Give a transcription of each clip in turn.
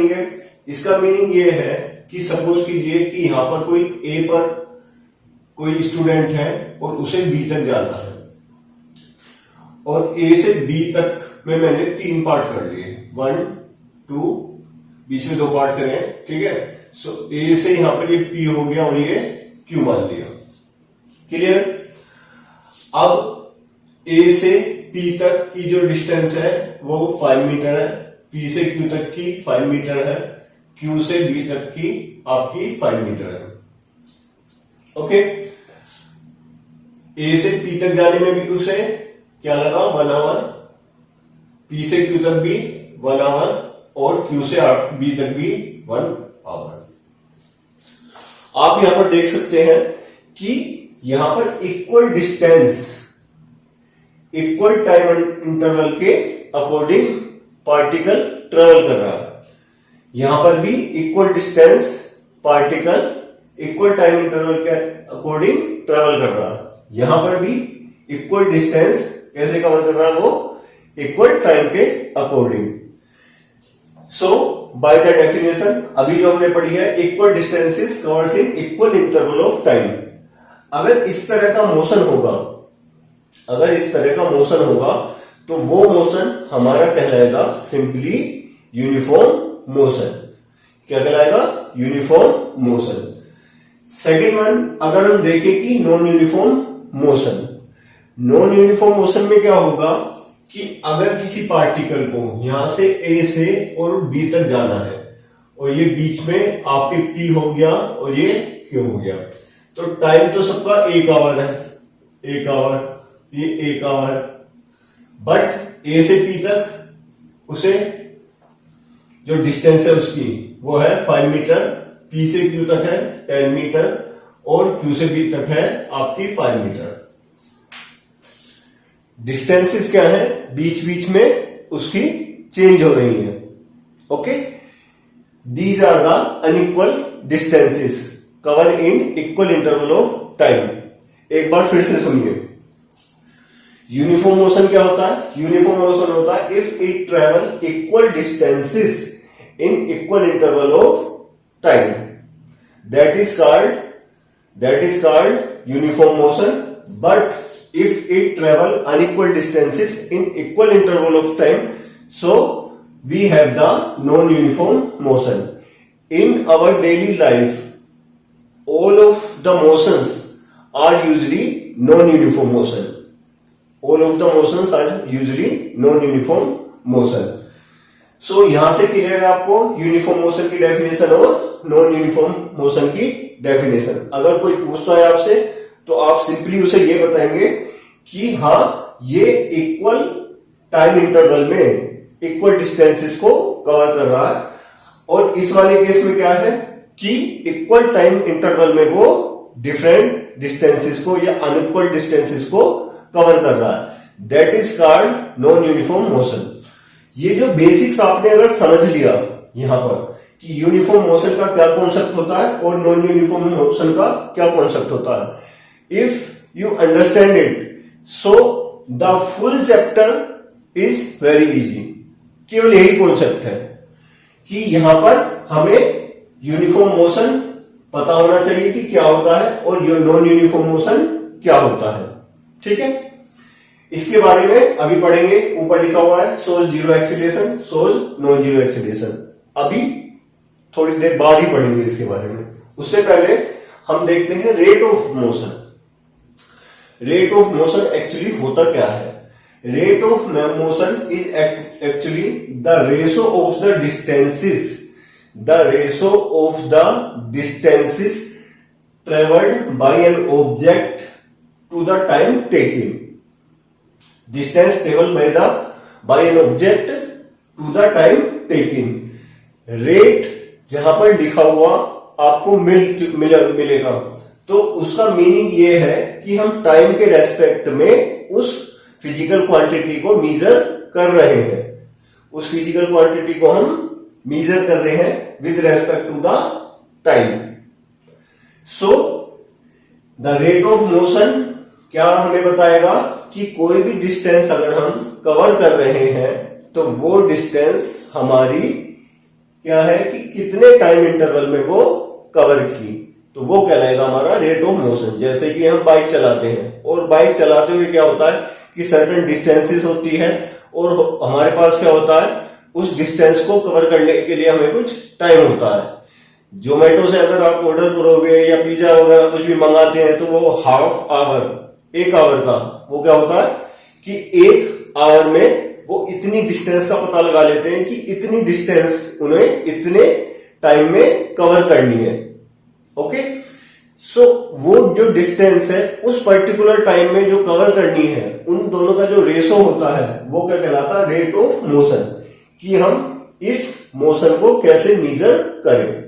Meaning है? इसका meaning ये है कि सपोज कीजिए कि यहां पर कोई ए पर कोई स्टूडेंट है और उसे बी तक जाना है, और ए से बी तक में मैंने 3 पार्ट कर लिए, 1 2, बीच में 2 पार्ट करें, ठीक है। सो ए से यहां पर ये पी हो गया और ये क्यू मान लिया। क्लियर? अब ए से पी तक की जो डिस्टेंस है वो 5 मीटर है, पी से क्यू तक की 5 मीटर है, क्यू से बी तक की आपकी 5 मीटर है। ओके, ए से पी तक जाने में भी उसे क्या लगा, 1 आवर, पी से क्यू तक भी 1 आवर, और क्यू से बी तक भी 1 आवर। आप यहां पर देख सकते हैं कि यहां पर equal distance, equal time interval के अकॉर्डिंग पार्टिकल ट्रेवल कर रहा है। यहां पर भी equal distance particle equal time interval के अकॉर्डिंग ट्रेवल कर रहा है। यहां पर भी इक्वल डिस्टेंस कैसे कवर कर रहा है, वो इक्वल टाइम के according. So by the definition अभी जो हमने पढ़ी है, equal distances covers in equal interval of time. अगर इस तरह का मोशन होगा, अगर इस तरह का मोशन होगा तो वो मोशन हमारा कहलाएगा सिंपली यूनिफॉर्म मोशन। क्या कहलाएगा? Uniform motion. सेकेंड वन, अगर हम देखें कि non uniform motion, non uniform motion में क्या होगा कि अगर किसी पार्टिकल को यहां से ए से और बी तक जाना है, और ये बीच में आपके पी हो गया और ये क्यू हो गया, तो टाइम तो सबका 1 आवर है, 1 आवर, ये 1 आवर, बट ए से पी तक उसे जो डिस्टेंस है उसकी वो है 5 मीटर, पी से क्यू तक है 10 मीटर, और क्यू से बी तक है आपकी 5 मीटर। डिस्टेंसेस क्या है, बीच बीच में उसकी चेंज हो रही है। Okay, these are the unequal distances cover in equal interval of time. एक बार फिर से सुनिए, यूनिफॉर्म मोशन क्या होता है? यूनिफॉर्म मोशन होता है if it travel equal distances in equal interval of time, that is called uniform motion. But if it travel unequal distances in equal interval of time, so we have the non-uniform motion. In our daily life, all of the motions are usually non-uniform motion. All of the motions are usually non-uniform motion. So यहां से clear है आपको uniform motion की definition और non uniform motion की definition. अगर कोई पूछता है आपसे तो आप सिंपली उसे ये बताएंगे कि हाँ, ये इक्वल टाइम इंटरवल में इक्वल डिस्टेंसेस को कवर कर रहा है, और इस वाले केस में क्या है कि इक्वल टाइम इंटरवल में वो डिफरेंट डिस्टेंसेस को या अनइक्वल डिस्टेंसेस को कवर कर रहा है। That is called non uniform motion. ये जो बेसिक्स आपने अगर समझ लिया यहां पर कि यूनिफॉर्म मोशन का क्या कॉन्सेप्ट होता है और नॉन यूनिफॉर्म मोशन का क्या कॉन्सेप्ट होता है, if you understand it, so the full chapter is very easy. केवल यही कॉन्सेप्ट है कि यहां पर हमें यूनिफॉर्म मोशन पता होना चाहिए कि क्या होता है और नॉन यूनिफॉर्म मोशन क्या होता है। ठीक है, इसके बारे में अभी पढ़ेंगे। ऊपर लिखा हुआ है सोज जीरो एक्सीलरेशन, सोज नॉन जीरो एक्सीलरेशन, अभी थोड़ी देर बाद ही पढ़ेंगे इसके बारे में। उससे पहले हम देखते हैं rate of motion. Rate of motion actually होता क्या है? Rate of motion is actually the ratio of the distances, the ratio of the distances travelled by an object to the time taking. Distance travelled by an object to the time taking. Rate जहां पर लिखा हुआ आपको मिलेगा, तो उसका meaning ये है कि हम टाइम के रेस्पेक्ट में उस फिजिकल क्वांटिटी को मीजर कर रहे हैं, उस फिजिकल क्वांटिटी को हम मीजर कर रहे हैं with respect to the time. So the rate of motion क्या हमें बताएगा कि कोई भी डिस्टेंस अगर हम कवर कर रहे हैं तो वो डिस्टेंस हमारी क्या है कि कितने टाइम इंटरवल में वो कवर की, तो वो कहलाएगा हमारा रेट ऑफ मोशन। जैसे कि हम बाइक चलाते हैं और बाइक चलाते हुए क्या होता है कि सर्टेन डिस्टेंसेस होती है और हमारे पास क्या होता है, उस डिस्टेंस को कवर करने के लिए हमें कुछ टाइम होता है। जोमेटो से अगर आप ऑर्डर करोगे या पिज्जा वगैरह कुछ भी मंगाते हैं तो वो हाफ आवर, 1 आवर का वो क्या होता है कि 1 आवर में वो इतनी डिस्टेंस का पता लगा लेते हैं कि इतनी डिस्टेंस उन्हें इतने टाइम में कवर करनी है। ओके, सो वो जो डिस्टेंस है उस पर्टिकुलर टाइम में जो कवर करनी है, उन दोनों का जो रेशो होता है वो क्या कहलाता है, रेट ऑफ मोशन, कि हम इस मोशन को कैसे मेजर करें।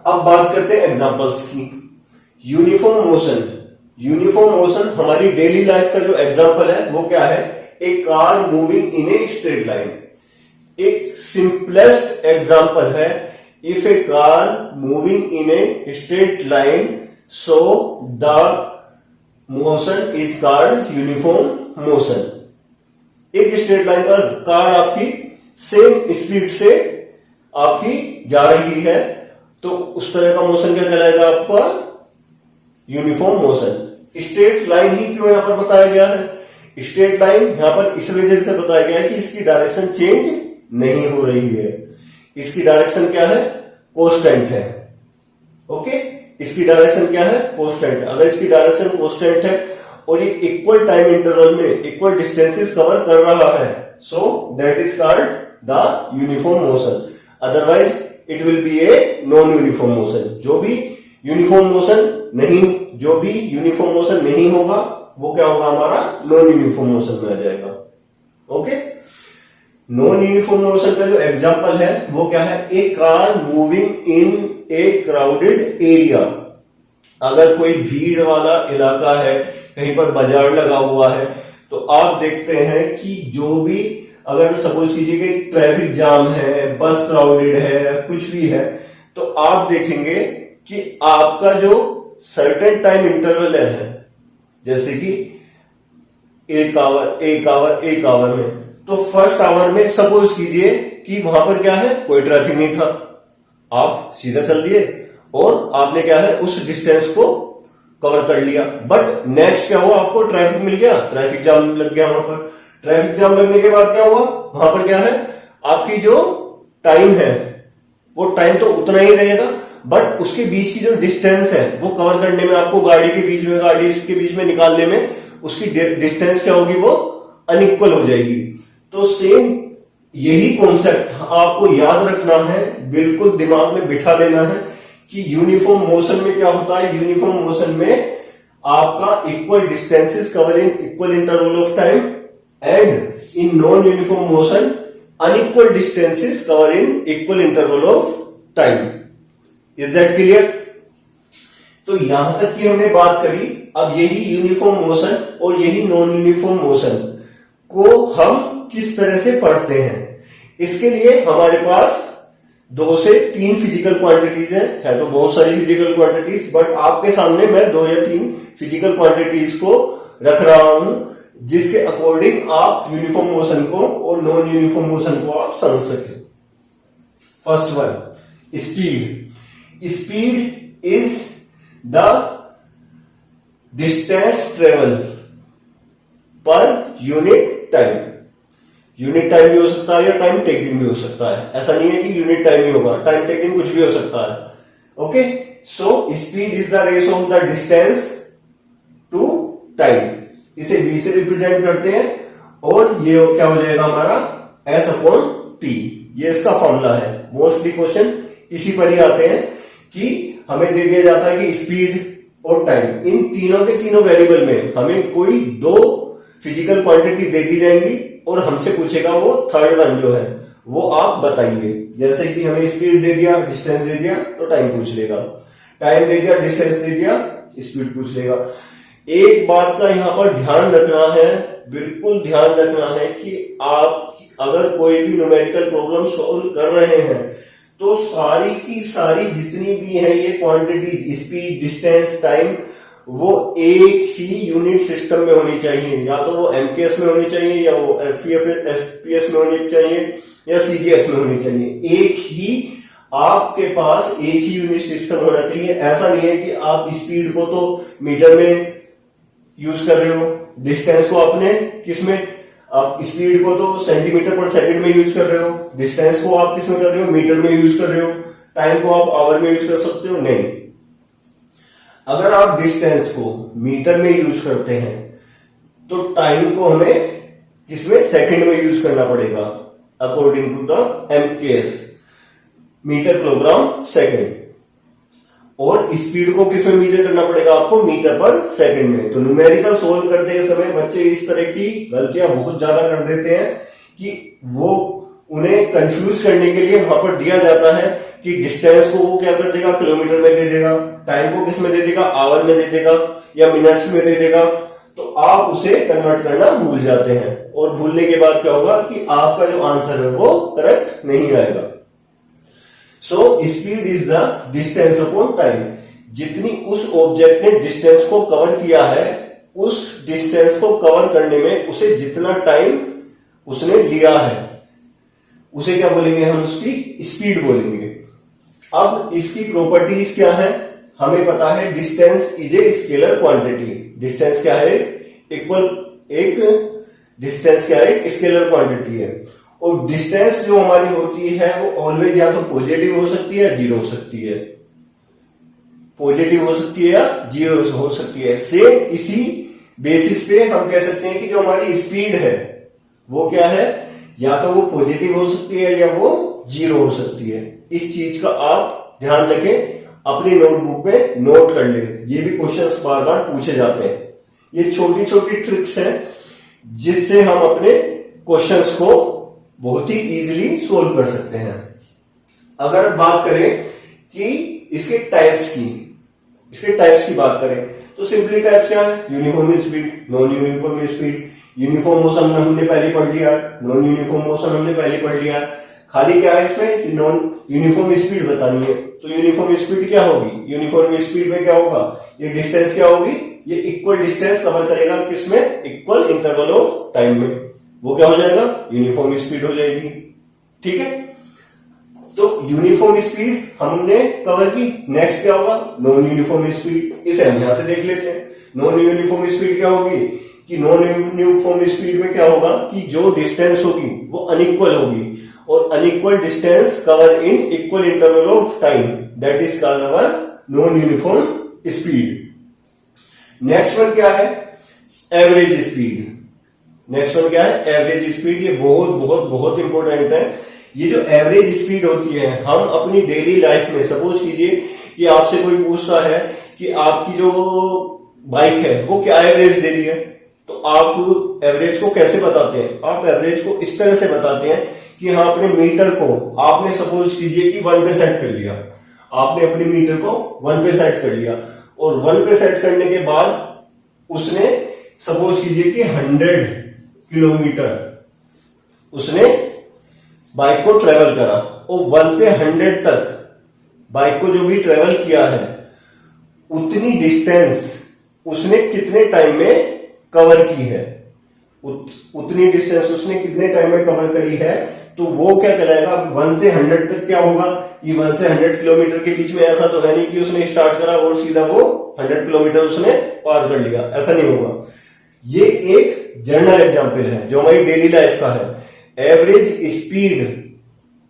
अब बात करते हैं एग्जांपल्स की। यूनिफॉर्म मोशन, यूनिफॉर्म मोशन हमारी डेली लाइफ का जो एग्जांपल है वो क्या है, a car moving in a straight line. एक सिंपलेस्ट एग्जांपल है, if a car moving in a straight line so the motion is called uniform motion. एक स्ट्रेट लाइन पर कार आपकी सेम स्पीड से आपकी जा रही है तो उस तरह का मोशन क्या कहलाएगा आपका, यूनिफॉर्म मोशन। स्ट्रेट लाइन ही क्यों यहां पर बताया गया है, स्ट्रेट लाइन यहां पर इस वजह से बताया गया है कि इसकी डायरेक्शन चेंज नहीं हो रही है, इसकी डायरेक्शन क्या है, कांस्टेंट है। ओके, इसकी डायरेक्शन क्या है, कांस्टेंट। अगर इसकी डायरेक्शन कांस्टेंट है और ये इक्वल टाइम इंटरवल में इक्वल डिस्टेंसेस कवर कर रहा है, so that is called the uniform motion. Otherwise it will be a non uniform motion. जो भी यूनिफॉर्म मोशन नहीं होगा वो क्या होगा, हमारा नॉन यूनिफॉर्म मोशन में आ जाएगा। ओके, नॉन यूनिफॉर्म मोशन का जो एग्जांपल है वो क्या है, a car moving in a crowded area. अगर कोई भीड़ वाला इलाका है, कहीं पर बाजार लगा हुआ है, तो आप देखते हैं कि जो भी, अगर सपोज कीजिए कि ट्रैफिक जाम है, बस क्राउडेड है, कुछ भी है, तो आप देखेंगे कि आपका जो सर्टेन टाइम इंटरवल है, जैसे कि 1 आवर में, तो फर्स्ट आवर में सपोज कीजिए कि वहां पर क्या है, कोई ट्रैफिक नहीं था, आप सीधा चल दिए और आपने क्या है उस डिस्टेंस को कवर कर लिया। बट नेक्स्ट क्या हुआ, आपको ट्रैफिक मिल गया, ट्रैफिक जाम लग गया वहां पर। ट्रैफिक जाम लगने के बाद क्या हुआ, वहां पर क्या है, आपकी जो टाइम है वो टाइम तो उतना ही रहेगा, बट उसके बीच की जो डिस्टेंस है वो कवर करने में, आपको गाड़ी के बीच में, गाड़ी इसके बीच में निकालने में उसकी डिस्टेंस क्या होगी, वो अनइक्वल हो जाएगी। तो सेम यही कॉन्सेप्ट आपको याद रखना है, बिल्कुल दिमाग में बिठा देना है कि यूनिफॉर्म मोशन में क्या होता है। यूनिफॉर्म मोशन में आपका equal distances cover in equal interval of time, and in non uniform motion unequal distances cover in equal interval of time. Is that clear? तो यहां तक की हमने बात करी। अब यही यूनिफॉर्म मोशन और यही नॉन यूनिफॉर्म मोशन को हम किस तरह से पढ़ते हैं, इसके लिए हमारे पास 2 से 3 फिजिकल क्वांटिटीज है तो बहुत सारी फिजिकल क्वांटिटीज, बट आपके सामने मैं 2 या 3 फिजिकल क्वांटिटीज को रख रहा हूं जिसके अकॉर्डिंग आप यूनिफॉर्म मोशन को और नॉन यूनिफॉर्म मोशन को आप समझ सके। First one, speed. Speed is the distance travel per unit time. Unit time भी हो सकता है या टाइम टेकिंग भी हो सकता है, ऐसा नहीं है कि यूनिट टाइम ही होगा, टाइम टेकिंग कुछ भी हो सकता है। Okay, so speed is the ratio of the distance to time. इसे v से रिप्रेजेंट करते हैं और ये क्या हो जाएगा हमारा s/t। ये इसका फॉर्मूला है। मोस्टली क्वेश्चन इसी पर ही आते हैं कि हमें दे दिया जाता है कि स्पीड और टाइम, इन तीनों के तीनों वेरिएबल में हमें कोई 2 फिजिकल क्वांटिटी दे दी जाएंगी और हमसे पूछेगा वो थर्ड वन जो है वो आप बताइए। जैसे कि हमें स्पीड दे दिया, डिस्टेंस दे दिया तो टाइम पूछ लेगा, टाइम दे दिया, डिस्टेंस दे दिया, स्पीड पूछ लेगा। एक बात का यहां पर ध्यान रखना है, बिल्कुल ध्यान रखना है कि आप अगर कोई भी न्यूमेरिकल प्रॉब्लम सॉल्व कर रहे हैं तो सारी की सारी जितनी भी है ये क्वांटिटी, स्पीड, डिस्टेंस, टाइम, वो एक ही यूनिट सिस्टम में होनी चाहिए। या तो वो एमकेएस में होनी चाहिए, या वो एफपीएस में होनी चाहिए, या सीजीएस में होनी चाहिए। एक ही आपके पास एक ही यूनिट सिस्टम होना चाहिए। ऐसा नहीं है कि आप स्पीड को तो मीटर में यूज कर रहे हो, डिस्टेंस को आपने किसमें, आप स्पीड को तो सेंटीमीटर पर सेकंड में यूज कर रहे हो, डिस्टेंस को आप किसमें कर रहे हो, मीटर में यूज कर रहे हो, टाइम को आप आवर में यूज कर सकते हो, नहीं। अगर आप डिस्टेंस को मीटर में यूज करते हैं तो टाइम को हमें किसमें, सेकंड में यूज करना पड़ेगा, according to the MKS, metre kilogram second. और स्पीड को किसमें मेजर करना पड़ेगा आपको, मीटर पर सेकंड में। तो न्यूमेरिकल सोल्व करते समय बच्चे इस तरह की गलतियां बहुत ज्यादा कर देते हैं कि वो उन्हें कंफ्यूज करने के लिए वहां पर दिया जाता है कि डिस्टेंस को वो क्या कर देगा, किलोमीटर में दे देगा, टाइम को किस में दे देगा, आवर में दे देगा या मिनट्स में दे देगा। तो आप उसे कन्वर्ट करना भूल जाते हैं और भूलने के बाद क्या होगा कि आपका जो आंसर है वो करेक्ट नहीं आएगा। सो speed is the distance upon time. जितनी उस ऑब्जेक्ट ने डिस्टेंस को कवर किया है, उस डिस्टेंस को कवर करने में उसे जितना टाइम उसने लिया है, उसे क्या बोलेंगे हम, उसकी स्पीड बोलेंगे। अब इसकी प्रॉपर्टीज क्या है, हमें पता है distance is a scalar quantity. Distance क्या है, डिस्टेंस क्या है, स्केलर क्वांटिटी है। और डिस्टेंस जो हमारी होती है वो ऑलवेज या तो पॉजिटिव हो सकती है या जीरो हो सकती है, पॉजिटिव हो सकती है या जीरो हो सकती है। सेम इसी बेसिस पे हम कह सकते हैं कि जो हमारी स्पीड है वो क्या है, या तो वो पॉजिटिव हो सकती है या वो जीरो हो सकती है। इस चीज का आप ध्यान रखें, अपनी नोटबुक में नोट कर ले, ये भी क्वेश्चंस बार बार पूछे जाते हैं। ये छोटी छोटी ट्रिक्स हैं जिससे हम अपने क्वेश्चंस को बहुत ही इजीली सोल्व कर सकते हैं। अगर बात करें कि इसके टाइप्स की बात करें तो सिंपली टाइप्स क्या है, uniform speed, non uniform speed. Uniform motion हमने पहले पढ़ लिया, नॉन यूनिफॉर्म मोशन हमने पहले पढ़ लिया। खाली क्या है इसमें, नॉन यूनिफॉर्म स्पीड बतानी है। तो यूनिफॉर्म स्पीड क्या होगी, यूनिफॉर्म स्पीड में क्या होगा, ये डिस्टेंस क्या होगी, ये इक्वल डिस्टेंस कवर करेगा किसमें, इक्वल इंटरवल ऑफ टाइम में, वो क्या हो जाएगा, यूनिफॉर्म स्पीड हो जाएगी। ठीक है, तो यूनिफॉर्म स्पीड हमने कवर की। नेक्स्ट क्या होगा, नॉन यूनिफॉर्म स्पीड। इसे हम यहां से देख लेते हैं। नॉन यूनिफॉर्म स्पीड क्या होगी कि नॉन यूनिफॉर्म स्पीड में क्या होगा कि जो डिस्टेंस होगी वो अनइक्वल होगी, और unequal distance cover in equal interval of time, that is called our non uniform speed. Next one क्या है, एवरेज स्पीड। नेक्स्ट वन क्या है, एवरेज स्पीड। ये बहुत बहुत बहुत इंपॉर्टेंट है। ये जो एवरेज स्पीड होती है, हम अपनी डेली लाइफ में, सपोज कीजिए कि आपसे कोई पूछता है कि आपकी जो बाइक है वो क्या एवरेज दे रही है, तो आप एवरेज को कैसे बताते हैं, आप एवरेज को इस तरह से बताते हैं कि हाँ, अपने मीटर को आपने सपोज कीजिए कि 1 पे सेट कर लिया, आपने अपने मीटर को 1 पे सेट कर लिया, और 1 पे सेट करने के बाद उसने सपोज कीजिए कि 100 किलोमीटर उसने बाइक को ट्रेवल करा, और 1 से 100 तक बाइक को जो भी ट्रेवल किया है उतनी डिस्टेंस उसने कितने टाइम में कवर की है, उतनी डिस्टेंस उसने कितने टाइम में कवर करी है, तो वो क्या कहलाएगा। 1 से 100 तक क्या होगा कि 1 से 100 किलोमीटर के बीच में ऐसा तो है नहीं कि उसने स्टार्ट करा और सीधा वो 100 किलोमीटर उसने पार कर लिया, ऐसा नहीं होगा। ये एक जनरल एग्जांपल है जो हमारी डेली लाइफ का है। एवरेज स्पीड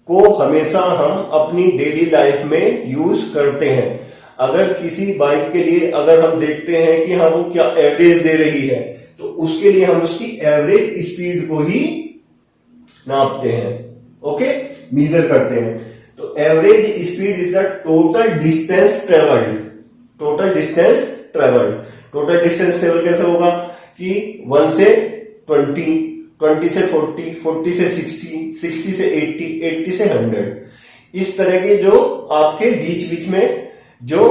को हमेशा हम अपनी डेली लाइफ में यूज करते हैं। अगर किसी बाइक के लिए अगर हम देखते हैं कि हाँ वो क्या एवरेज दे रही है, तो उसके लिए हम उसकी एवरेज स्पीड को ही नापते हैं, ओके, मेजर करते हैं। तो average speed is the total distance travelled. Total distance travelled, total distance travel कैसे होगा कि 1 से 20, 20 से 40, 40 से 60, 60 से 80, 80 से 100। इस तरह के जो आपके बीच बीच में जो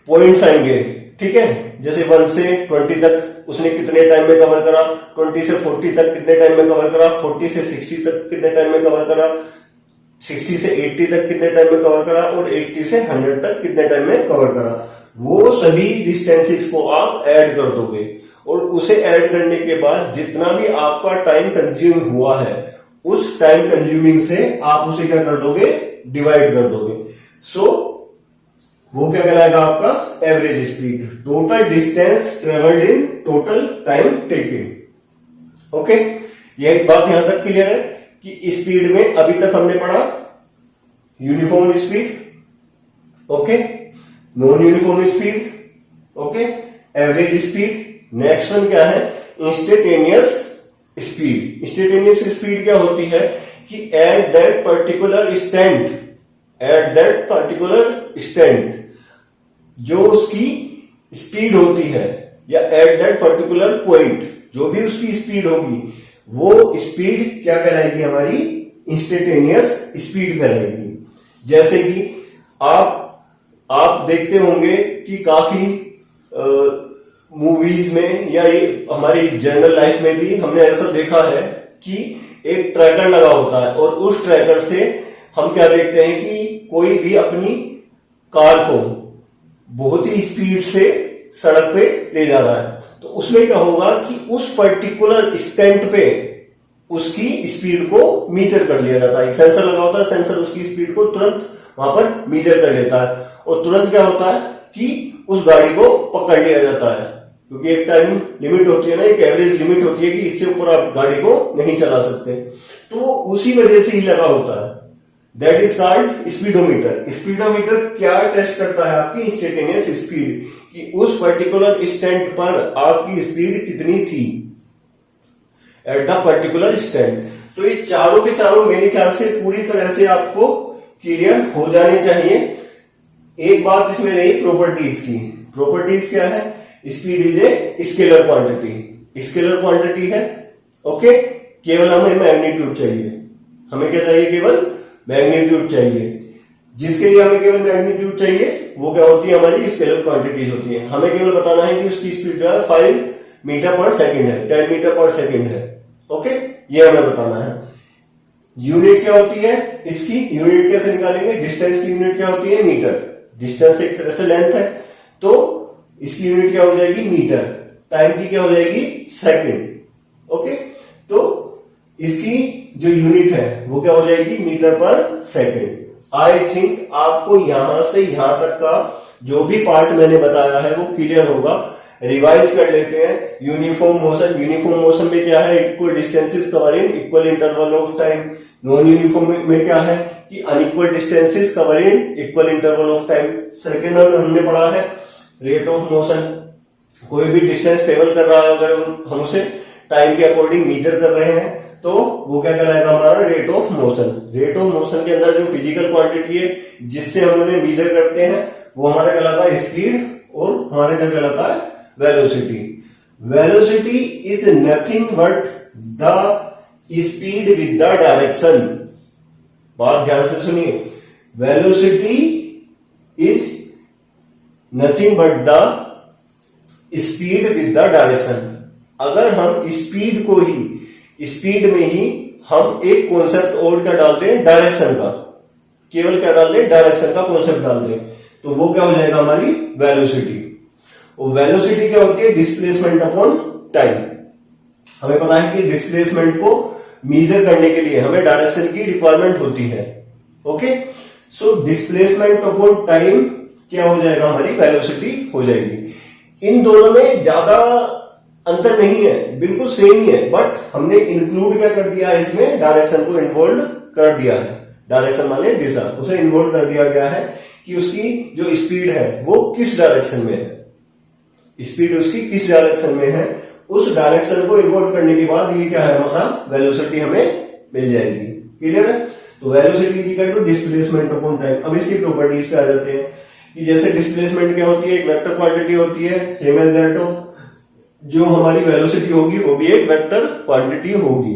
पॉइंट्स आएंगे, ठीक है, जैसे 1 से 20 तक उसने कितने टाइम में कवर करा, 20 से 40 तक कितने टाइम में कवर करा, 40 से 60 तक कितने टाइम में कवर करा, 60 से 80 तक कितने टाइम में कवर करा, और 80 से 100 तक कितने टाइम में कवर करा। वो सभी डिस्टेंसेस को आप ऐड कर दोगे, और उसे ऐड करने के बाद जितना भी आपका टाइम कंज्यूम हुआ है उस टाइम कंज्यूमिंग से आप उसे क्या कर दोगे, डिवाइड कर दोगे। सो वो क्या कहलाएगा आपका average speed, total distance travelled in total time taken. Okay, ये एक बात यहां तक क्लियर है कि स्पीड में अभी तक हमने पढ़ा uniform speed, okay, non uniform speed, okay, average speed. Next one क्या है, इंस्टेंटेनियस स्पीड। इंस्टेंटेनियस स्पीड क्या होती है कि एट दैट पर्टिकुलर इंस्टेंट जो उसकी स्पीड होती है, या एट दैट पर्टिकुलर पॉइंट जो भी उसकी स्पीड होगी, वो स्पीड क्या कहलाएगी, हमारी इंस्टेंटेनियस स्पीड कहलाएगी। जैसे कि आप देखते होंगे कि काफी मूवीज में या ये हमारी जनरल लाइफ में भी हमने ऐसा देखा है कि एक ट्रैकर लगा होता है और उस ट्रैकर से हम क्या देखते हैं कि कोई भी अपनी कार को बहुत ही स्पीड से सड़क पे ले जा रहा है, तो उसमें क्या होगा कि उस पर्टिकुलर स्टैंड पे उसकी स्पीड को मीजर कर लिया जाता है। एक सेंसर लगा होता है, सेंसर उसकी स्पीड को तुरंत वहां पर मीजर कर लेता है और तुरंत क्या होता है कि उस गाड़ी को पकड़ लिया जाता है, क्योंकि एक टाइम लिमिट होती है ना, एक एवरेज लिमिट होती है कि इससे ऊपर आप गाड़ी को नहीं चला सकते, तो उसी वजह से ही लगा होता है। That is called speedometer. Speedometer क्या टेस्ट करता है, आपकी इंस्टेंटेनियस स्पीड, कि उस पर्टिकुलर स्टैंड पर आपकी स्पीड कितनी थी एट द पर्टिकुलर स्टैंड। तो ये चारों के चारों मेरे ख्याल से पूरी तरह से आपको क्लियर हो जाने चाहिए। एक बात इसमें रही प्रॉपर्टीज की। प्रॉपर्टीज क्या है, speed is a scalar quantity, scalar quantity है, ओके। केवल हमें मैग्नीट्यूड चाहिए, हमें क्या चाहिए, केवल मैग्नीट्यूड चाहिए। जिसके लिए हमें केवल मैग्नीट्यूड चाहिए वो क्या होती है, हमारी स्केलर क्वांटिटीज होती है। हमें केवल बताना है कि उसकी स्पीड जो है 5 मीटर पर सेकेंड है, 10 मीटर पर सेकेंड है, ओके, ये हमें बताना है। यूनिट क्या होती है इसकी, यूनिट कैसे निकालेंगे, डिस्टेंस की यूनिट क्या होती है, मीटर। डिस्टेंस एक तरह से लेंथ है, तो इसकी यूनिट क्या हो जाएगी, मीटर। टाइम की क्या हो जाएगी, सेकंड, ओके। तो इसकी जो यूनिट है वो क्या हो जाएगी, मीटर पर सेकंड। आई थिंक आपको यहां से यहां तक का जो भी पार्ट मैंने बताया है वो क्लियर होगा। रिवाइज कर लेते हैं। यूनिफॉर्म मोशन, यूनिफॉर्म मोशन में क्या है, equal distances cover in equal interval of time. Non uniform में क्या है कि unequal distances cover in equal interval of time. Second one हमने पढ़ा है रेट ऑफ मोशन। कोई भी डिस्टेंस ट्रेवल कर रहा है, अगर हम उसे टाइम के अकॉर्डिंग मेजर कर रहे हैं तो वो क्या कहलाएगा, हमारा rate of motion. Rate of motion के अंदर जो फिजिकल क्वांटिटी है जिससे हम उन्हें मेजर करते हैं वो हमारा कहलाता है स्पीड, और हमारा क्या कहलाता है, velocity. Velocity is nothing but the speed with the direction. बात ध्यान से सुनिए, velocity is nothing but the speed with the direction. अगर हम स्पीड को ही, स्पीड में ही हम एक कॉन्सेप्ट और क्या डाल दें, डायरेक्शन का, केवल क्या डाल दें, डायरेक्शन का कॉन्सेप्ट डाल दें, तो वो क्या हो जाएगा, हमारी वेलोसिटी। और वेलोसिटी क्या होती है, डिस्प्लेसमेंट अपॉन टाइम। हमें पता है कि डिस्प्लेसमेंट को मेजर करने के लिए हमें डायरेक्शन की रिक्वायरमेंट होती है, okay. So displacement upon time क्या हो जाएगा, हमारी वेलोसिटी हो जाएगी। इन दोनों में ज्यादा अंतर नहीं है, बिल्कुल सेम ही है, बट हमने इंक्लूड क्या कर दिया है इसमें, डायरेक्शन को इन्वॉल्व कर दिया है। डायरेक्शन माने दिशा, उसे इन्वॉल्व कर दिया गया है कि उसकी जो स्पीड है वो किस डायरेक्शन में है, स्पीड उसकी किस डायरेक्शन में है, उस डायरेक्शन को इन्वॉल्व करने के बाद ये क्या है, हमारा वेलोसिटी हमें मिल जाएगी। क्लियर है। तो velocity is equal to displacement upon time. अब इसकी प्रॉपर्टीज पे आ जाते हैं कि जैसे डिस्प्लेसमेंट क्या होती है, एक वेक्टर क्वांटिटी होती है, सेम एज दैट ऑफ जो हमारी वेलोसिटी होगी वो भी एक वेक्टर क्वांटिटी होगी।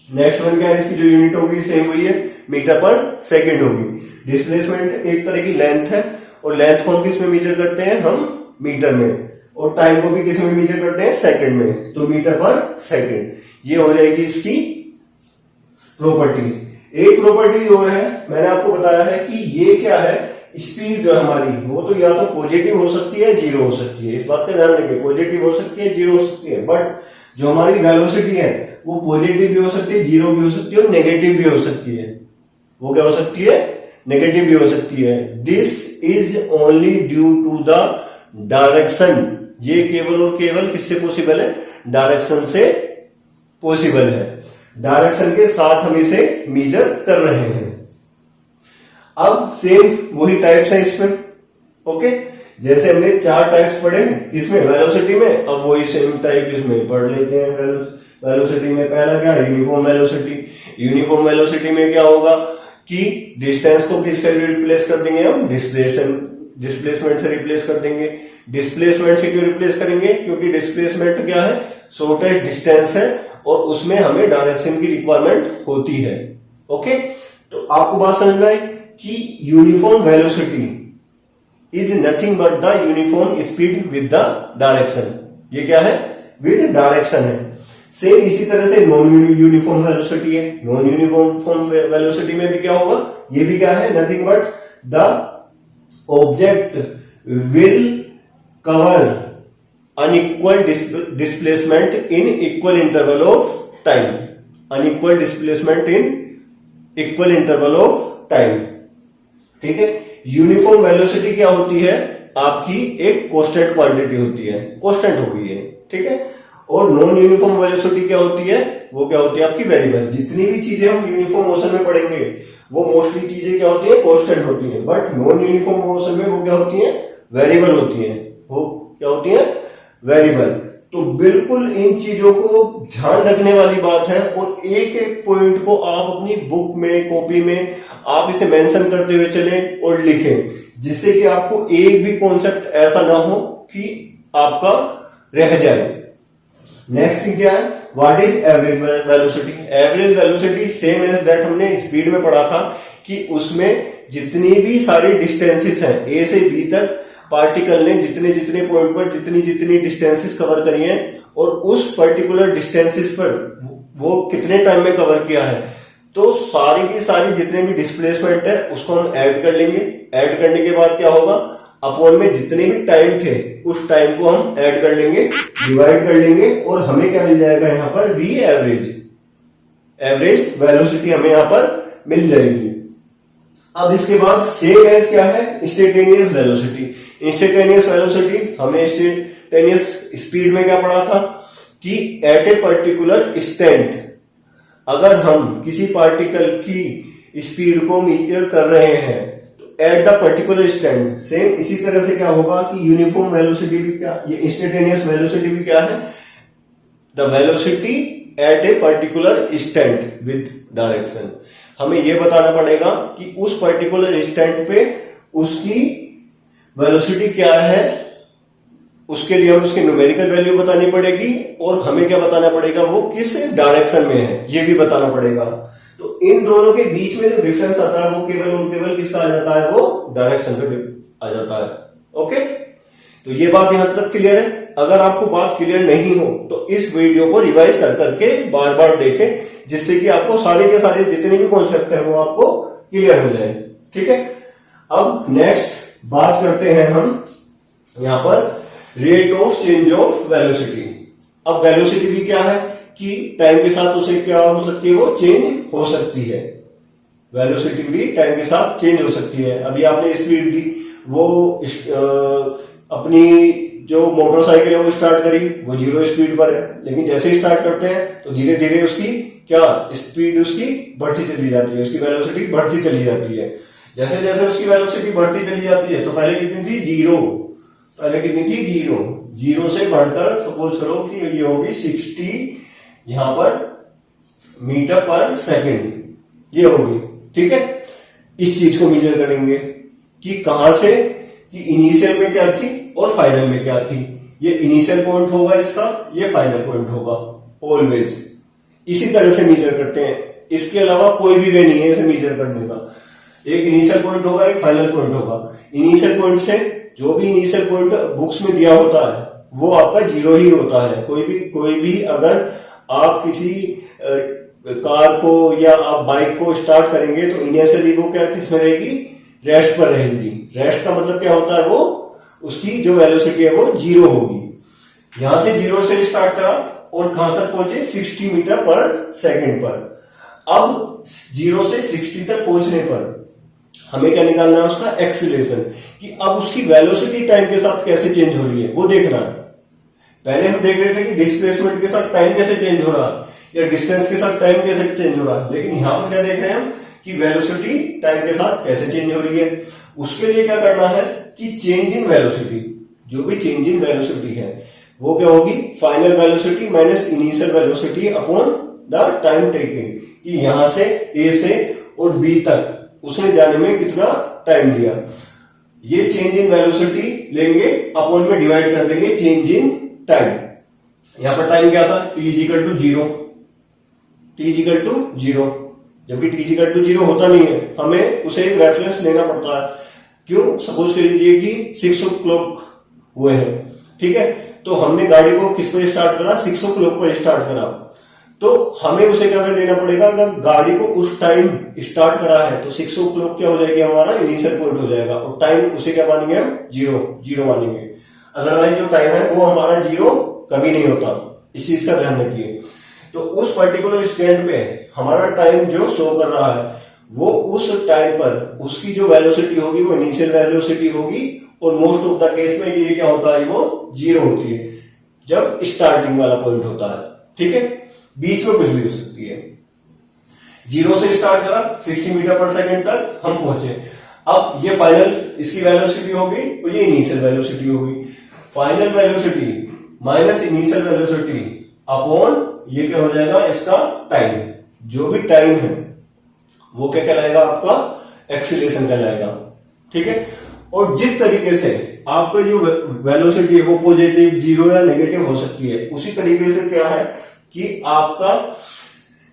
नेक्स्ट वन क्या है, इसकी जो यूनिट होगी सेम हुई है, मीटर पर सेकंड होगी। डिस्प्लेसमेंट एक तरह की लेंथ है, और लेंथ को हम किस में मेजर करते हैं, हम मीटर में, और टाइम को भी किस में मेजर करते हैं, सेकंड में, तो मीटर पर सेकंड। ये हो जाएगी इसकी प्रॉपर्टीज। एक प्रॉपर्टी और है, मैंने आपको बताया है कि ये क्या है, स्पीड जो हमारी वो तो या तो पॉजिटिव हो सकती है, जीरो हो सकती है। इस बात का ध्यान रखिए, पॉजिटिव हो सकती है, जीरो हो सकती है, बट जो हमारी वेलोसिटी है वो पॉजिटिव भी हो सकती है, जीरो भी हो सकती है और नेगेटिव भी हो सकती है। वो क्या हो सकती है? नेगेटिव भी हो सकती है। This is only due to the direction. ये केवल और केवल किससे पॉसिबल है? डायरेक्शन से पॉसिबल है। डायरेक्शन के साथ हम इसे मेजर कर रहे हैं। अब सेम वही टाइप्स है इसमें। ओके, जैसे हमने 4 टाइप्स पढ़े इसमें वेलोसिटी में, अब वही सेम टाइप इसमें पढ़ लेते हैं। वेलोसिटी में पहला क्या? Uniform velocity. यूनिफॉर्म वेलोसिटी में क्या होगा कि डिस्टेंस को किससे रिप्लेस कर देंगे? हम डिस्प्लेसमेंट से रिप्लेस कर देंगे। डिस्प्लेसमेंट से क्यों रिप्लेस करेंगे? क्योंकि डिस्प्लेसमेंट क्या है? शॉर्टेस्ट डिस्टेंस है और उसमें हमें डायरेक्शन की रिक्वायरमेंट होती है। ओके, तो आपको बात समझ में आई कि uniform velocity is nothing but the uniform speed with the direction. ये क्या है? विद डायरेक्शन है। सेम इसी तरह से नॉन यूनिफॉर्म वेलोसिटी है। नॉन यूनिफॉर्म वेलोसिटी में भी क्या होगा? ये भी क्या है? Nothing but the object will cover unequal displacement in equal interval of time. Unequal displacement in equal interval of time. ठीक है, यूनिफॉर्म वेलोसिटी क्या होती है? आपकी एक कांस्टेंट क्वांटिटी होती है, कांस्टेंट हो गई है। ठीक है, और नॉन यूनिफॉर्म वेलोसिटी क्या होती है? वो क्या होती है? आपकी वेरिएबल। जितनी भी चीजें हम यूनिफॉर्म मोशन में पढ़ेंगे वो मोस्टली चीजें क्या होती है? कांस्टेंट होती है। बट नॉन यूनिफॉर्म मोशन में वो क्या होती है? वेरिएबल होती है। वो क्या होती है? वेरिएबल। तो बिल्कुल इन चीजों को ध्यान रखने वाली बात है और एक एक पॉइंट को आप अपनी बुक में, कॉपी में आप इसे मेंशन करते हुए चलें और लिखें, जिससे कि आपको एक भी कॉन्सेप्ट ऐसा ना हो कि आपका रह जाए। नेक्स्ट थिंग क्या है? What is average velocity? Average velocity same as that हमने स्पीड में पढ़ा था कि उसमें जितनी भी सारी डिस्टेंसेस हैं ए से बी तक, पार्टिकल ने जितने जितने पॉइंट पर जितनी जितनी डिस्टेंसेस कवर करी हैं और उस पर्टिकुलर डिस्टेंसेस पर वो कितने टाइम में कवर किया है, तो सारी की सारी जितने भी डिस्प्लेसमेंट है उसको हम ऐड कर लेंगे। ऐड करने के बाद क्या होगा? अपॉन में जितने भी टाइम थे उस टाइम को हम ऐड कर लेंगे, डिवाइड कर लेंगे और हमें क्या मिल जाएगा? यहां पर वी एवरेज। एवरेज वेलोसिटी हमें यहां पर मिल जाएगी। अब इसके बाद सेम एज क्या है? Instantaneous velocity. इंस्टेंटेनियस वेलोसिटी हमने इंस्टेंटेनियस स्पीड में क्या पढ़ा था कि एट ए पर्टिकुलर इंस्टेंट अगर हम किसी पार्टिकल की स्पीड को मेजर कर रहे हैं तो at the particular instant, same इसी तरह से क्या होगा कि यूनिफॉर्म वेलोसिटी भी क्या, ये इंस्टेंटेनियस वेलोसिटी भी क्या है? The velocity at a particular instant with direction. हमें यह बताना पड़ेगा कि उस पर्टिकुलर इंस्टेंट पे उसकी वेलोसिटी क्या है, उसके लिए हमें उसकी न्यूमेरिकल वैल्यू बतानी पड़ेगी और हमें क्या बताना पड़ेगा? वो किस डायरेक्शन में है ये भी बताना पड़ेगा। तो इन दोनों के बीच में जो डिफरेंस आता है वो केवल और केवल किसका आ जाता है? वो डायरेक्शन पे आ जाता है। ओके, तो ये बात यहां तक क्लियर है। अगर आपको बात क्लियर नहीं हो तो इस वीडियो को रिवाइज कर करके बार बार देखें, जिससे कि आपको सारे के सारे जितने भी कॉन्सेप्ट है वो आपको क्लियर हो जाए। ठीक है, अब नेक्स्ट बात करते हैं हम यहां पर rate of change of velocity. अब वेलोसिटी भी क्या है कि टाइम के साथ उसे क्या हो सकती है? वो चेंज हो सकती है। वेलोसिटी भी टाइम के साथ चेंज हो सकती है। अभी आपने स्पीड दी, वो अपनी जो मोटरसाइकिल है वो स्टार्ट करी, वो 0 स्पीड पर है, लेकिन जैसे ही स्टार्ट करते हैं तो धीरे धीरे उसकी क्या स्पीड उसकी बढ़ती चली जाती है, उसकी वेलोसिटी बढ़ती चली जाती है। जैसे जैसे उसकी वेलोसिटी बढ़ती चली जाती है तो पहले कितनी थी? 0। पहले कितनी थी? 0। 0 से बढ़कर सपोज करो कि ये होगी 60 यहां पर मीटर पर सेकेंड, ये होगी। ठीक है, इस चीज को मेजर करेंगे कि कहां से, कि इनिशियल में क्या थी और फाइनल में क्या थी। ये इनिशियल पॉइंट होगा इसका, ये फाइनल पॉइंट होगा, ऑलवेज इसी तरह से मेजर करते हैं। इसके अलावा कोई भी वे नहीं है इसे मेजर करने का। एक इनिशियल पॉइंट होगा, एक फाइनल पॉइंट होगा। इनिशियल पॉइंट से जो भी इनिशियल पॉइंट बुक्स में दिया होता है वो आपका 0 ही होता है। कोई भी अगर आप किसी कार को या आप बाइक को स्टार्ट करेंगे तो इनिशियली वो क्या किसमें रहेगी? रेस्ट पर रहेगी। रेस्ट का मतलब क्या होता है? वो उसकी जो वेलोसिटी है वो 0 होगी। यहां से 0 से स्टार्ट करा और कहां तक पहुंचे 60 मीटर पर सेकंड पर। अब 0 से 60 तक पहुंचने पर हमें क्या निकालना है, उसका एक्सीलरेशन, कि अब उसकी वेलोसिटी टाइम के साथ कैसे चेंज हो रही है वो देखना है। पहले हम देख रहे थे कि डिस्प्लेसमेंट के साथ टाइम कैसे चेंज हो रहा है या डिस्टेंस के साथ टाइम कैसे चेंज हो रहा है, लेकिन यहां पर क्या देख रहे हैं हम कि वेलोसिटी टाइम के साथ कैसे चेंज हो रही है। उसके लिए क्या करना है कि चेंज इन वेलोसिटी, जो भी चेंज इन वेलोसिटी है वो क्या होगी, final velocity minus initial velocity upon the time taking, कि यहां से ए से और बी तक उसने जाने में कितना टाइम लिया। ये चेंज इन वेलोसिटी लेंगे, अपॉन में डिवाइड कर देंगे चेंज इन टाइम। यहां पर टाइम क्या था, t is equal to 0, t is equal to 0, जबकि t इजिकल टू 0 होता नहीं है, हमें उसे एक रेफरेंस लेना पड़ता है। क्यों, सपोज कर लीजिए कि 6 o'clock हुए हैं, ठीक है, तो हमने गाड़ी को किस पर स्टार्ट करा, 6 o'clock पर स्टार्ट करा, तो हमें उसे क्या कर लेना पड़ेगा, अगर गाड़ी को उस टाइम स्टार्ट करा है तो 6 o'clock क्या हो जाएगी, हमारा इनिशियल पॉइंट हो जाएगा, और टाइम उसे क्या मानेंगे हम, 0 मानेंगे। अदरवाइज जो टाइम है वो हमारा 0 कभी नहीं होता, इस चीज का ध्यान रखिए। तो उस पर्टिकुलर स्टैंड पे हमारा टाइम जो शो कर रहा है वो उस टाइम पर उसकी जो वेलोसिटी होगी वो इनिशियल वेलोसिटी होगी, और मोस्ट ऑफ द केस में ये क्या होता है, वो 0 होती है जब स्टार्टिंग वाला पॉइंट होता है, ठीक है। बीच में कुछ भी हो सकती है। 0 से स्टार्ट करा, 60 मीटर पर सेकंड तक हम पहुंचे। अब ये फाइनल इसकी वेलोसिटी होगी और ये इनिशियल वेलोसिटी होगी। Final velocity minus initial velocity upon ये क्या हो जाएगा, इसका टाइम, जो भी टाइम है वो क्या कहलाएगा, आपका एक्सीलरेशन कहलाएगा, ठीक है। और जिस तरीके से आपका जो वेलोसिटी है वो पॉजिटिव, 0 या नेगेटिव हो सकती है, उसी तरीके से क्या है कि आपका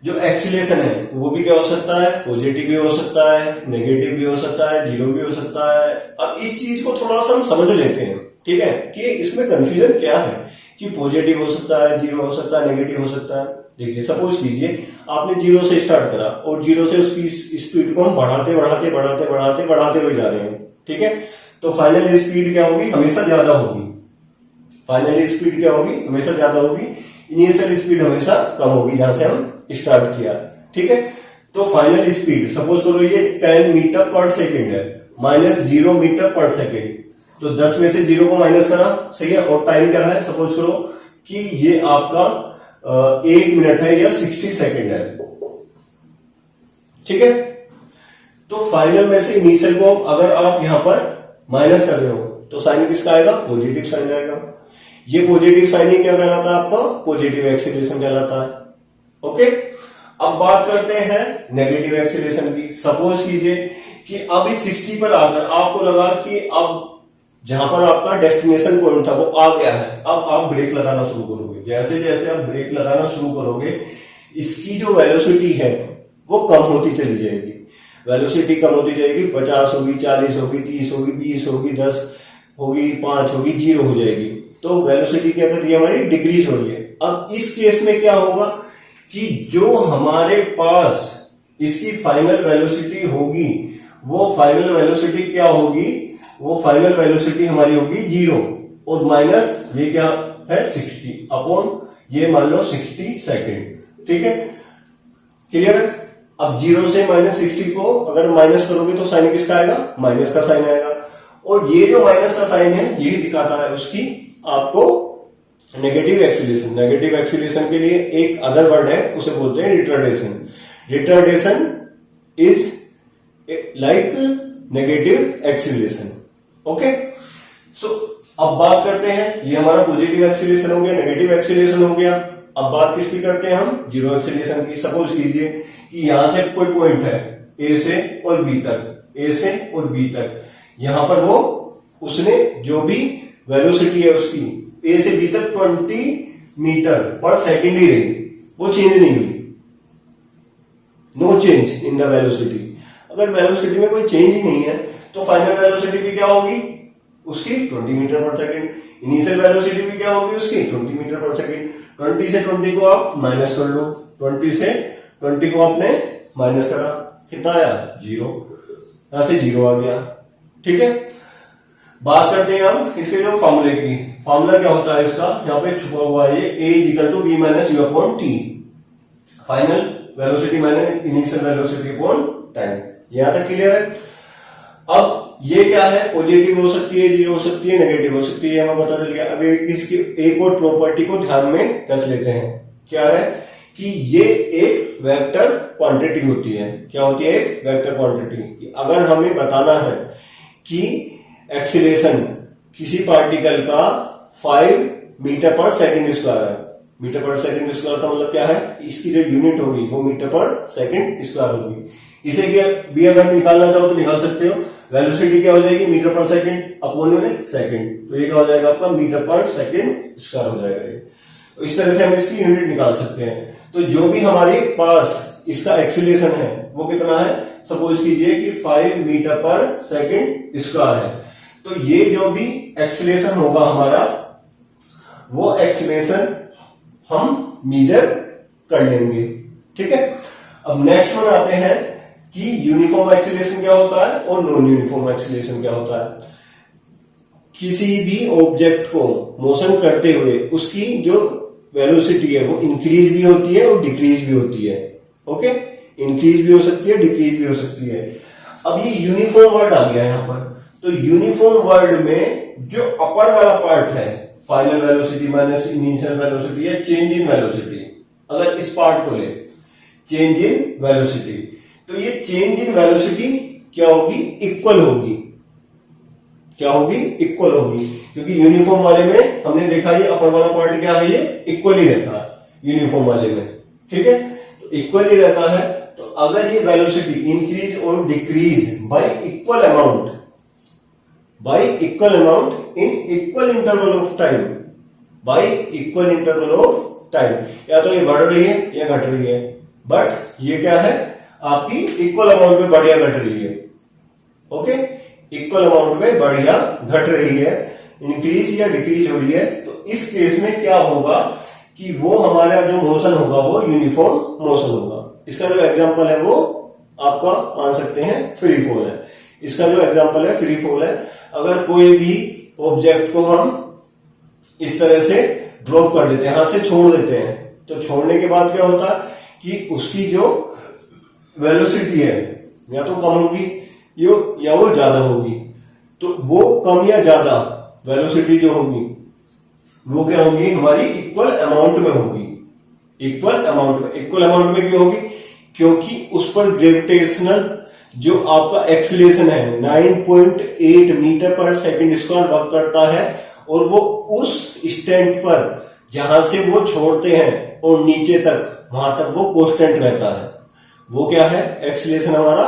जो एक्सीलरेशन है वो भी क्या हो सकता है, पॉजिटिव भी हो सकता है, नेगेटिव भी हो सकता है, 0 भी हो सकता है। अब इस चीज को थोड़ा सा हम समझ लेते हैं, ठीक है, कि इसमें कंफ्यूजन क्या है, कि पॉजिटिव हो सकता है, 0 हो सकता है, नेगेटिव हो सकता है। देखिए सपोज कीजिए आपने 0 से स्टार्ट करा और 0 से उसकी स्पीड को हम बढ़ाते बढ़ाते बढ़ाते बढ़ाते बढ़ाते हुए जा रहे हैं, ठीक है, तो फाइनल स्पीड क्या होगी, हमेशा ज्यादा होगी। फाइनल स्पीड क्या होगी, हमेशा ज्यादा होगी। इनिशियल स्पीड हमेशा कम होगी जहां से हम स्टार्ट किया, ठीक है। तो फाइनल स्पीड सपोज करो ये 10 मीटर पर सेकेंड है, माइनस 0 मीटर पर सेकेंड, तो 10 में से 0 को माइनस करा, सही है। और टाइम क्या है, सपोज करो कि ये आपका 1 मिनट है या 60 सेकेंड है, ठीक है। तो फाइनल में से इनिशियल को अगर आप यहां पर माइनस कर रहे हो तो साइन किसका आएगा, पॉजिटिव साइन आएगा। ये पॉजिटिव साइन ही क्या कहलाता है, आपका पॉजिटिव एक्सीलरेशन कहलाता है, ओके। अब बात करते हैं नेगेटिव एक्सीलरेशन की। सपोज कीजिए कि अब इस 60 पर आकर आपको लगा कि अब जहां पर आपका डेस्टिनेशन पॉइंट था वो आ गया है, अब आप ब्रेक लगाना शुरू करोगे। जैसे जैसे आप ब्रेक लगाना शुरू करोगे इसकी जो वेलोसिटी है वो कम होती चली जाएगी। वेलोसिटी कम होती जाएगी, 50 होगी, 40 होगी, 30 होगी, 20 होगी, 10 होगी, 5 होगी, 0 हो जाएगी। तो वेलोसिटी क्या कर रही है, हमारी डिक्रीज हो रही है। अब इस केस में क्या होगा कि जो हमारे पास इसकी फाइनल वेलोसिटी होगी वो फाइनल वेलोसिटी क्या होगी, वो फाइनल वेलोसिटी हमारी होगी 0 और माइनस ये क्या है 60 अपॉन ये मान लो 60 सेकेंड, ठीक है, क्लियर है। अब 0 से माइनस 60 को अगर माइनस करोगे तो साइन किसका आएगा, माइनस का साइन आएगा। और ये जो माइनस का साइन है यही दिखाता है उसकी आपको नेगेटिव एक्सीलरेशन। नेगेटिव एक्सीलरेशन के लिए एक अदर वर्ड है, उसे बोलते हैं retardation. Retardation is like negative acceleration, okay. So अब बात करते हैं, ये हमारा पॉजिटिव एक्सीलरेशन हो गया, नेगेटिव एक्सीलरेशन हो गया। अब बात किसकी करते हैं हम, जीरो एक्सीलरेशन की। सपोज कीजिए कि यहां से कोई पॉइंट है ए से और बी तक, ए से और बी तक, यहां पर वो उसने जो भी वेलोसिटी है उसकी ए से बी तक 20 मीटर पर सेकेंड ही रही, वो चेंज नहीं हुई, no change in the velocity. अगर वेलोसिटी में कोई चेंज ही नहीं है तो फाइनल वेलोसिटी भी क्या होगी उसकी 20 मीटर पर सेकेंड। इनिशियल वेलोसिटी भी क्या होगी उसकी 20 मीटर पर सेकेंड। 20 से 20 को आप माइनस कर लो, 20 से 20 को आपने माइनस करा, कितना आया 0, यहां से 0 आ गया, ठीक है। बात करते हैं हम इसके जो फॉर्मूले की। फॉर्मूला क्या होता है इसका, यहाँ पे छुपा हुआ है ये a is equal to b minus u upon t, final velocity minus initial velocity upon time. यहां तक क्लियर है। अब ये क्या है, पॉजिटिव हो सकती है, जीरो हो सकती है, नेगेटिव हो सकती है, हमें पता चल गया। अब इसकी एक और प्रॉपर्टी को ध्यान में रख लेते हैं, क्या है कि ये एक वेक्टर क्वांटिटी होती है। क्या होती है, एक वेक्टर क्वांटिटी। अगर हमें बताना है कि एक्सीलरेशन किसी पार्टिकल का 5 मीटर पर सेकंड स्क्वायर है, मीटर पर सेकंड स्क्वायर का मतलब क्या है, इसकी जो यूनिट होगी वो मीटर पर सेकंड स्क्वायर होगी। इसे भी अगर निकालना चाहो तो निकाल सकते हो। वेलोसिटी क्या हो जाएगी, मीटर पर सेकंड अपॉन में सेकंड, तो ये क्या हो जाएगा आपका मीटर पर सेकंड स्क्वायर हो जाएगा ये। तो इस तरह से हम इसकी यूनिट निकाल सकते हैं। तो जो भी हमारे पास इसका एक्सीलरेशन है वो कितना है, सपोज कीजिए कि 5 मीटर पर सेकंड स्क्वायर है, तो ये जो भी एक्सीलरेशन होगा हमारा, वो एक्सीलरेशन हम मेजर कर लेंगे। ठीक है। अब नेक्स्ट वन आते हैं कि यूनिफॉर्म एक्सीलरेशन क्या होता है और नॉन यूनिफॉर्म एक्सीलरेशन क्या होता है। किसी भी ऑब्जेक्ट को मोशन करते हुए उसकी जो वेलोसिटी है वो इंक्रीज भी होती है और डिक्रीज भी होती है। ओके, इंक्रीज भी हो सकती है, डिक्रीज भी हो सकती है। अब ये यूनिफॉर्म वर्ड आ गया यहां पर, तो यूनिफॉर्म वर्ड में जो अपर वाला पार्ट है, final velocity minus initial velocity या चेंज इन वेलोसिटी, अगर इस पार्ट को ले चेंज इन वेलोसिटी, तो ये चेंज इन वेलोसिटी क्या होगी, इक्वल होगी। क्या होगी, इक्वल होगी, क्योंकि यूनिफॉर्म वाले में हमने देखा ये अपर वाला पार्ट क्या है, ये इक्वल ही रहता है यूनिफॉर्म वाले में। ठीक है, तो इक्वल ही रहता है। तो अगर ये वेलोसिटी इंक्रीज और decrease by equal amount in equal interval of time, by equal interval of time, या तो ये बढ़ रही है या घट रही है, बट ये क्या है आपकी इक्वल अमाउंट में बढ़िया घट रही है। ओके, इक्वल अमाउंट में बढ़िया घट रही है, इंक्रीज या डिक्रीज हो रही है। तो इस केस में क्या होगा कि वो हमारा जो मोशन होगा वो यूनिफॉर्म मोशन होगा। इसका जो एग्जांपल है वो आपका मान सकते हैं फ्री फॉल है। इसका जो एग्जांपल है फ्री फॉल है। अगर कोई भी ऑब्जेक्ट को हम इस तरह से ड्रॉप कर देते हैं, हाथ से छोड़ देते हैं, तो छोड़ने के बाद क्या होता है कि उसकी जो वेलोसिटी है या तो कम होगी या वो ज्यादा होगी। तो वो कम या ज्यादा वेलोसिटी जो होगी वो क्या होगी, हमारी इक्वल अमाउंट में होगी। इक्वल अमाउंट में क्यों होगी, क्योंकि उस पर ग्रेविटेशनल जो आपका एक्सीलरेशन है 9.8 मीटर पर सेकंड स्क्वायर वर्क करता है, और वो उस स्टैंड पर जहां से वो छोड़ते हैं और नीचे तक, वहां तक वो कांस्टेंट रहता है। वो क्या है, एक्सीलरेशन हमारा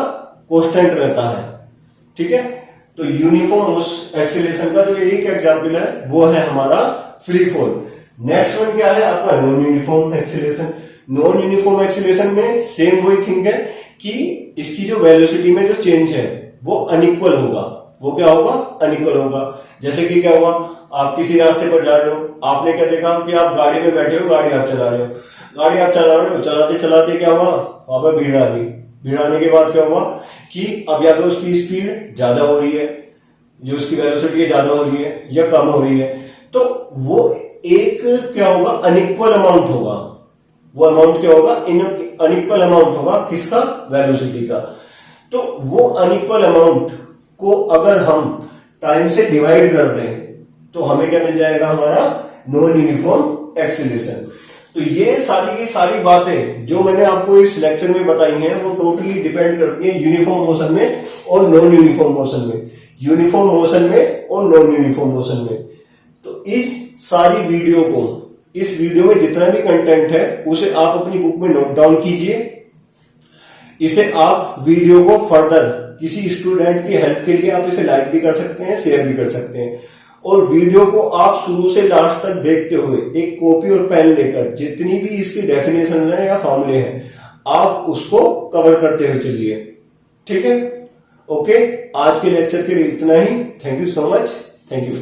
कांस्टेंट रहता है। ठीक है, तो यूनिफॉर्म एक्सीलरेशन का जो एक एग्जांपल है वो है हमारा फ्री फॉल। नेक्स्ट वन क्या है आपका, non uniform acceleration. Non uniform acceleration में सेम वही थिंग है कि इसकी जो वेलोसिटी में जो चेंज है वो अनइक्वल होगा। वो क्या होगा, अनइक्वल होगा। जैसे कि क्या हुआ, आप किसी रास्ते पर जा रहे हो, आपने क्या देखा कि आप गाड़ी में बैठे हो, गाड़ी आप चला रहे हो, चलाते चलाते क्या हुआ, वहां पर भीड़ आ गई। भीड़ आने के बाद क्या हुआ कि अब या तो उसकी स्पीड ज्यादा हो रही है, जो उसकी वेलोसिटी है ज्यादा हो रही है या कम हो रही है, तो वो एक क्या होगा, अनइक्वल अमाउंट होगा। वो अमाउंट क्या होगा, अनइक्वल अमाउंट होगा किसका, वेलोसिटी का। तो वो अनइक्वल अमाउंट को अगर हम टाइम से डिवाइड कर दें तो हमें क्या मिल जाएगा, हमारा नॉन यूनिफॉर्म एक्सीलरेशन। तो ये सारी की सारी बातें जो मैंने आपको इस लेक्चर में बताई हैं वो टोटली डिपेंड करती है यूनिफॉर्म मोशन में और नॉन यूनिफॉर्म मोशन में, यूनिफॉर्म मोशन में और नॉन यूनिफॉर्म मोशन में। तो इस सारी वीडियो को, इस वीडियो में जितना भी कंटेंट है उसे आप अपनी बुक में नोट डाउन कीजिए। इसे आप वीडियो को फर्दर किसी स्टूडेंट की हेल्प के लिए आप इसे लाइक भी कर सकते हैं, शेयर भी कर सकते हैं। और वीडियो को आप शुरू से लास्ट तक देखते हुए एक कॉपी और पेन लेकर जितनी भी इसकी डेफिनेशन है या फॉर्मूले हैं आप उसको कवर करते हुए चलिए। ठीक है, ओके, आज के लेक्चर के लिए इतना ही। Thank you so much, thank you.